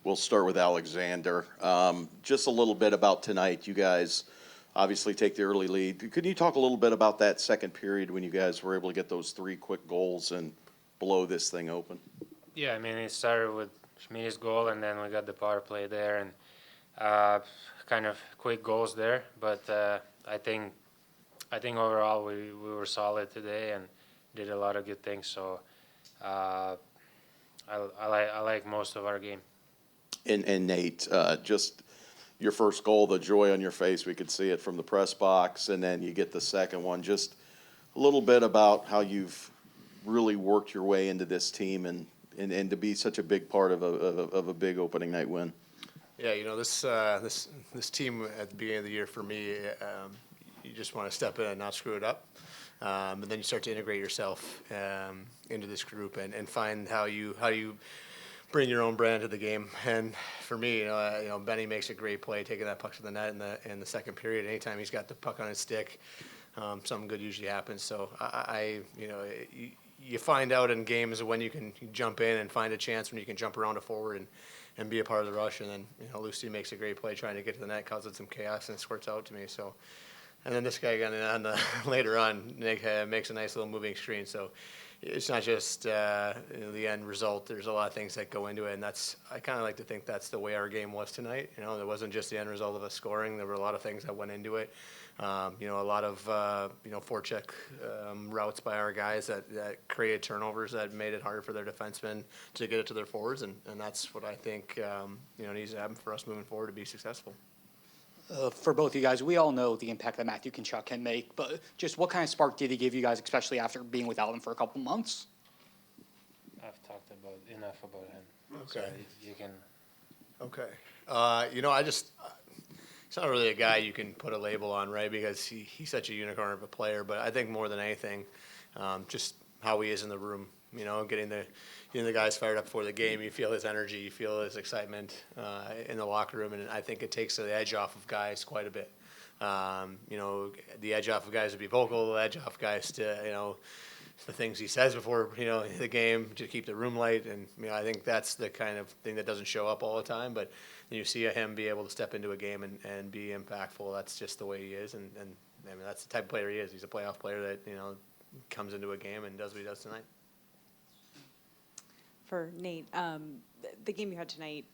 We'll start with Alexander. Just a little bit about tonight. You guys obviously take the early lead. Could you talk a little bit about that second period when you guys were able to get those 3 quick goals and blow this thing open? Yeah, I mean, it started with Schmidt's goal, and then we got the power play there, and kind of quick goals there. But I think overall we were solid today and did a lot of good things. So I like most of our game. And Nate, just your first goal, the joy on your face, we could see it from the press box, and then you get the second one. Just a little bit about how you've really worked your way into this team and to be such a big part of a big opening night win. Yeah, this team at the beginning of the year for me, you just want to step in and not screw it up, and then you start to integrate yourself into this group and find how you bring your own brand to the game. And for me, Benny makes a great play taking that puck to the net in the second period. Anytime he's got the puck on his stick, something good usually happens. So you find out in games when you can jump in and find a chance when you can jump around a forward and be a part of the rush. And then Lucy makes a great play trying to get to the net, causes some chaos, and it squirts out to me. So, and then this guy later on, Nick makes a nice little moving screen. So it's not just the end result. There's a lot of things that go into it, and I kind of like to think that's the way our game was tonight. There wasn't just the end result of us scoring. There were a lot of things that went into it. A lot of forecheck routes by our guys that created turnovers that made it harder for their defensemen to get it to their forwards, and that's what I think needs to happen for us moving forward to be successful. For both of you guys, we all know the impact that Matthew Tkachuk can make, but just what kind of spark did he give you guys, especially after being without him for a couple months? I've talked enough about him. Okay. So you can. Okay. He's not really a guy you can put a label on, right? Because he's such a unicorn of a player. But I think more than anything, just how he is in the room. Getting the guys fired up before the game. You feel his energy, you feel his excitement in the locker room, and I think it takes the edge off of guys quite a bit. The edge off of guys to be vocal, the edge off guys to the things he says before the game to keep the room light, and I think that's the kind of thing that doesn't show up all the time. But you see him be able to step into a game and be impactful. That's just the way he is, and I mean that's the type of player he is. He's a playoff player that comes into a game and does what he does tonight. For Nate, the game you had tonight,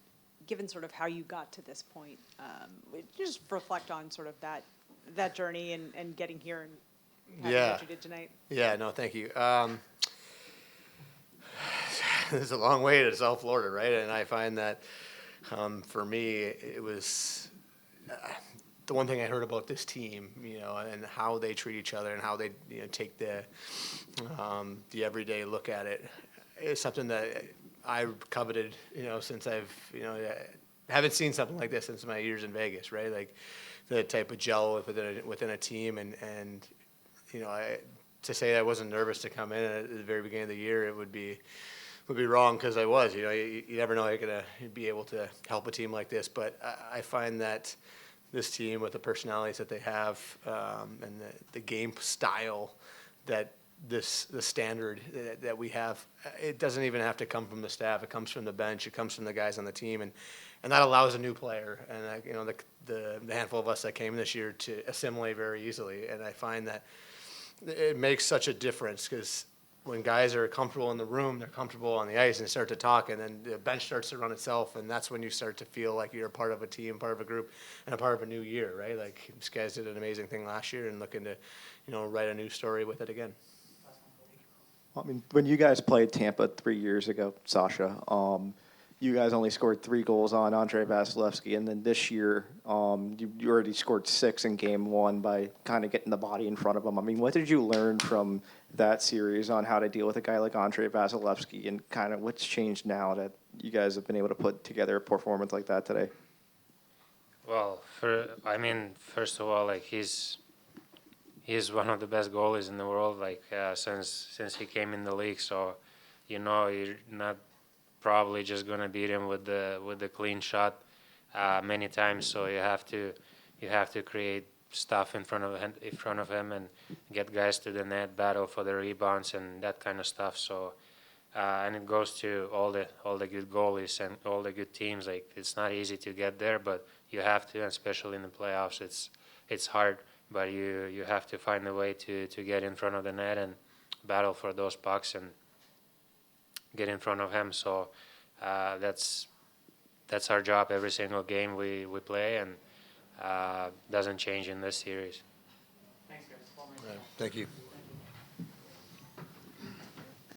given sort of how you got to this point, just reflect on sort of that journey and getting here and having what you did tonight. Yeah, no, thank you. It's a long way to South Florida, right? And I find that for me, it was the one thing I heard about this team, and how they treat each other and how they take the everyday look at it. It's something that I coveted, since I've, haven't seen something like this since my years in Vegas, right? Like the type of gel within a team, and to say I wasn't nervous to come in at the very beginning of the year, it would be wrong, because I was. You never know how you're gonna be able to help a team like this, but I find that this team, with the personalities that they have, and the game style that the standard that we have, it doesn't even have to come from the staff. It comes from the bench. It comes from the guys on the team, and that allows a new player and the handful of us that came this year to assimilate very easily. And I find that it makes such a difference, because when guys are comfortable in the room, they're comfortable on the ice and start to talk, and then the bench starts to run itself, and that's when you start to feel like you're a part of a team, part of a group, and a part of a new year, right? Like, these guys did an amazing thing last year and looking to, write a new story with it again. I mean, when you guys played Tampa 3 years ago, Sasha, you guys only scored 3 goals on Andrei Vasilevsky, and then this year you already scored 6 in Game 1 by kind of getting the body in front of him. I mean, what did you learn from that series on how to deal with a guy like Andrei Vasilevsky, and kind of what's changed now that you guys have been able to put together a performance like that today? Well, first of all, like he's one of the best goalies in the world, since he came in the league. So, you're not probably just gonna beat him with the clean shot many times. So you have to create stuff in front of him and get guys to the net, battle for the rebounds and that kind of stuff. So and it goes to all the good goalies and all the good teams. Like, it's not easy to get there, but you have to, and especially in the playoffs. It's hard, but you have to find a way to get in front of the net and battle for those pucks and get in front of him. So that's our job every single game we play, and doesn't change in this series. Thanks, guys. Thank you.